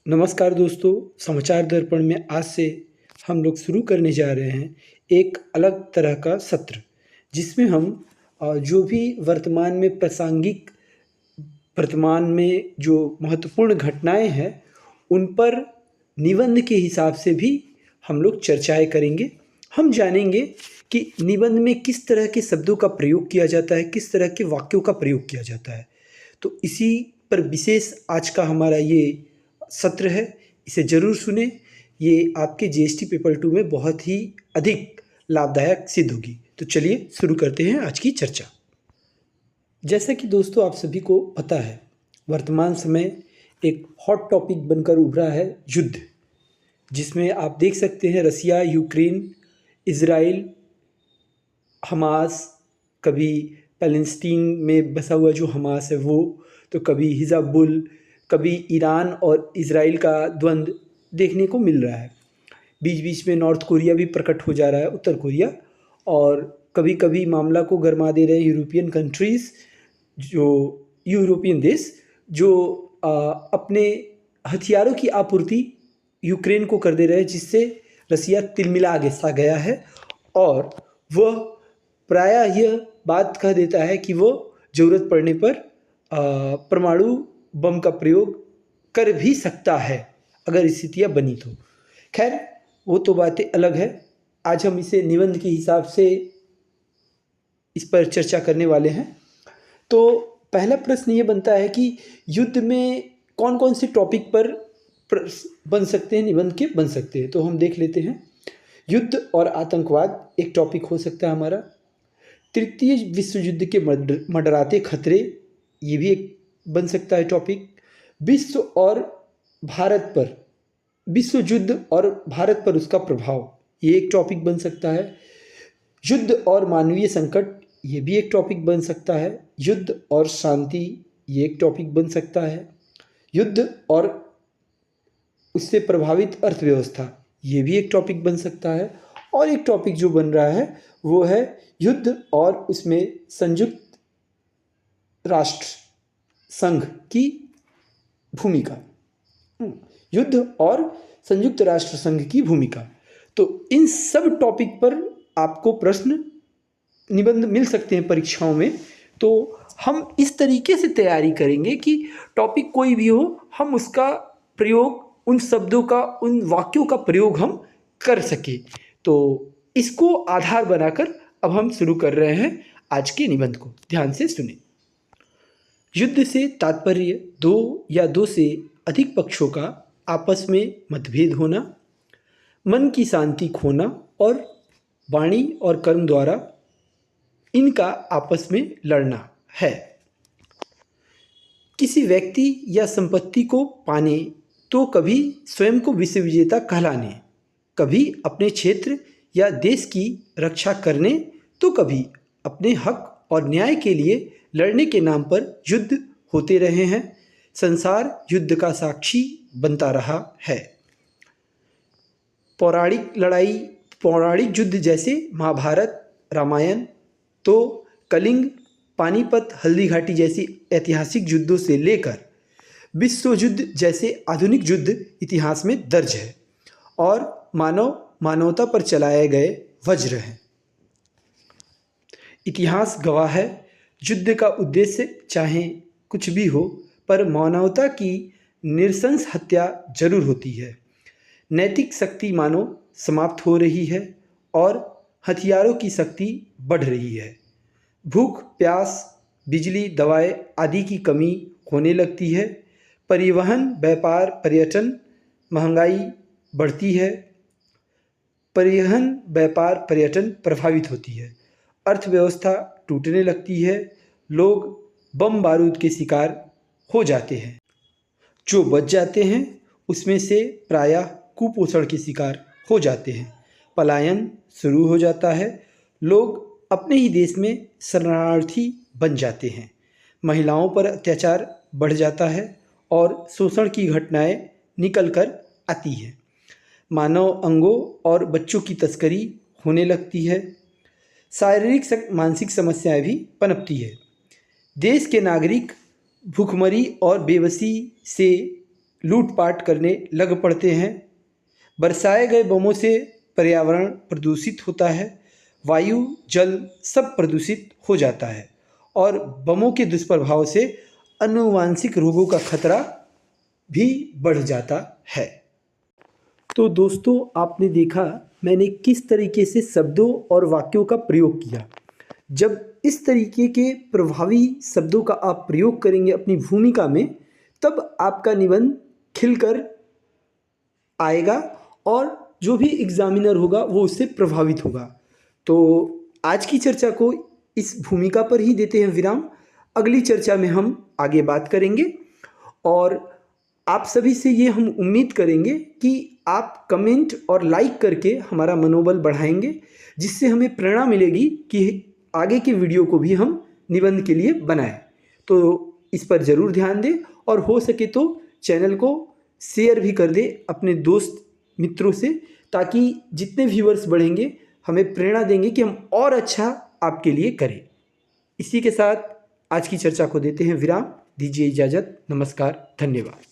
नमस्कार दोस्तों, समाचार दर्पण में आज से हम लोग शुरू करने जा रहे हैं एक अलग तरह का सत्र, जिसमें हम जो भी वर्तमान में जो महत्वपूर्ण घटनाएं हैं, उन पर निबंध के हिसाब से भी हम लोग चर्चाएं करेंगे। हम जानेंगे कि निबंध में किस तरह के शब्दों का प्रयोग किया जाता है, किस तरह के वाक्यों का प्रयोग किया जाता है। तो इसी पर विशेष आज का हमारा ये सत्र है, इसे ज़रूर सुने। ये आपके जीएसटी पेपर 2 में बहुत ही अधिक लाभदायक सिद्ध होगी। तो चलिए शुरू करते हैं आज की चर्चा। जैसा कि दोस्तों आप सभी को पता है, वर्तमान समय एक हॉट टॉपिक बनकर उभरा है युद्ध, जिसमें आप देख सकते हैं रसिया, यूक्रेन, इज़राइल, हमास, कभी पैलेस्टीन में बसा हुआ जो हमास है वो, तो कभी हिजबुल, कभी ईरान और इज़राइल का द्वंद्व देखने को मिल रहा है। बीच बीच में नॉर्थ कोरिया भी प्रकट हो जा रहा है, उत्तर कोरिया, और कभी कभी मामला को गरमा दे रहे यूरोपियन कंट्रीज़, जो यूरोपियन देश जो अपने हथियारों की आपूर्ति यूक्रेन को कर दे रहे हैं, जिससे रसिया तिलमिला सा गया है और वह प्रायः यह बात कह देता है कि वो ज़रूरत पड़ने पर परमाणु बम का प्रयोग कर भी सकता है अगर स्थितियाँ बनी तो। खैर, वो तो बातें अलग है। आज हम इसे निबंध के हिसाब से इस पर चर्चा करने वाले हैं। तो पहला प्रश्न ये बनता है कि युद्ध में कौन कौन से टॉपिक पर बन सकते हैं, निबंध के बन सकते हैं। तो हम देख लेते हैं। युद्ध और आतंकवाद एक टॉपिक हो सकता है हमारा। तृतीय विश्व युद्ध के मंडराते खतरे, ये भी एक बन सकता है टॉपिक। विश्व युद्ध और भारत पर उसका प्रभाव, ये एक टॉपिक बन सकता है। युद्ध और मानवीय संकट, ये भी एक टॉपिक बन सकता है। युद्ध और शांति, ये एक टॉपिक बन सकता है। युद्ध और उससे प्रभावित अर्थव्यवस्था, ये भी एक टॉपिक बन सकता है। और एक टॉपिक जो बन रहा है वो है युद्ध और उसमें संयुक्त राष्ट्र संघ की भूमिका। युद्ध और संयुक्त राष्ट्र संघ की भूमिका। तो इन सब टॉपिक पर आपको प्रश्न निबंध मिल सकते हैं परीक्षाओं में। तो हम इस तरीके से तैयारी करेंगे कि टॉपिक कोई भी हो, हम उसका प्रयोग, उन शब्दों का, उन वाक्यों का प्रयोग हम कर सके। तो इसको आधार बनाकर अब हम शुरू कर रहे हैं आज के निबंध को। ध्यान से सुने। युद्ध से तात्पर्य दो या दो से अधिक पक्षों का आपस में मतभेद होना, मन की शांति खोना और वाणी और कर्म द्वारा इनका आपस में लड़ना है। किसी व्यक्ति या संपत्ति को पाने तो कभी स्वयं को विश्व विजेता कहलाने, कभी अपने क्षेत्र या देश की रक्षा करने, तो कभी अपने हक और न्याय के लिए लड़ने के नाम पर युद्ध होते रहे हैं। संसार युद्ध का साक्षी बनता रहा है। पौराणिक युद्ध जैसे महाभारत, रामायण, तो कलिंग, पानीपत, हल्दी घाटी जैसी ऐतिहासिक युद्धों से लेकर विश्व युद्ध जैसे आधुनिक युद्ध इतिहास में दर्ज है और मानवता पर चलाए गए वज्र हैं। इतिहास गवाह है, युद्ध का उद्देश्य चाहे कुछ भी हो, पर मानवता की नृशंस हत्या जरूर होती है। नैतिक शक्ति मानो समाप्त हो रही है और हथियारों की शक्ति बढ़ रही है। भूख, प्यास, बिजली, दवाएं आदि की कमी होने लगती है। परिवहन, व्यापार, पर्यटन, महंगाई बढ़ती है। पर्यटन प्रभावित होती है। अर्थव्यवस्था टूटने लगती है। लोग बम बारूद के शिकार हो जाते हैं। जो बच जाते हैं उसमें से प्रायः कुपोषण के शिकार हो जाते हैं। पलायन शुरू हो जाता है। लोग अपने ही देश में शरणार्थी बन जाते हैं। महिलाओं पर अत्याचार बढ़ जाता है और शोषण की घटनाएं निकल कर आती हैं। मानव अंगों और बच्चों की तस्करी होने लगती है। शारीरिक मानसिक समस्याएं भी पनपती है। देश के नागरिक भूखमरी और बेबसी से लूटपाट करने लग पड़ते हैं। बरसाए गए बमों से पर्यावरण प्रदूषित होता है, वायु जल सब प्रदूषित हो जाता है और बमों के दुष्प्रभाव से आनुवांशिक रोगों का खतरा भी बढ़ जाता है। तो दोस्तों, आपने देखा मैंने किस तरीके से शब्दों और वाक्यों का प्रयोग किया। जब इस तरीके के प्रभावी शब्दों का आप प्रयोग करेंगे अपनी भूमिका में, तब आपका निबंध खिलकर आएगा और जो भी एग्जामिनर होगा वो उससे प्रभावित होगा। तो आज की चर्चा को इस भूमिका पर ही देते हैं विराम। अगली चर्चा में हम आगे बात करेंगे और आप सभी से ये हम उम्मीद करेंगे कि आप कमेंट और लाइक करके हमारा मनोबल बढ़ाएंगे, जिससे हमें प्रेरणा मिलेगी कि आगे के वीडियो को भी हम निबंध के लिए बनाएं। तो इस पर ज़रूर ध्यान दें और हो सके तो चैनल को शेयर भी कर दें अपने दोस्त मित्रों से, ताकि जितने व्यूअर्स बढ़ेंगे हमें प्रेरणा देंगे कि हम और अच्छा आपके लिए करें। इसी के साथ आज की चर्चा को देते हैं विराम। दीजिए इजाज़त। नमस्कार, धन्यवाद।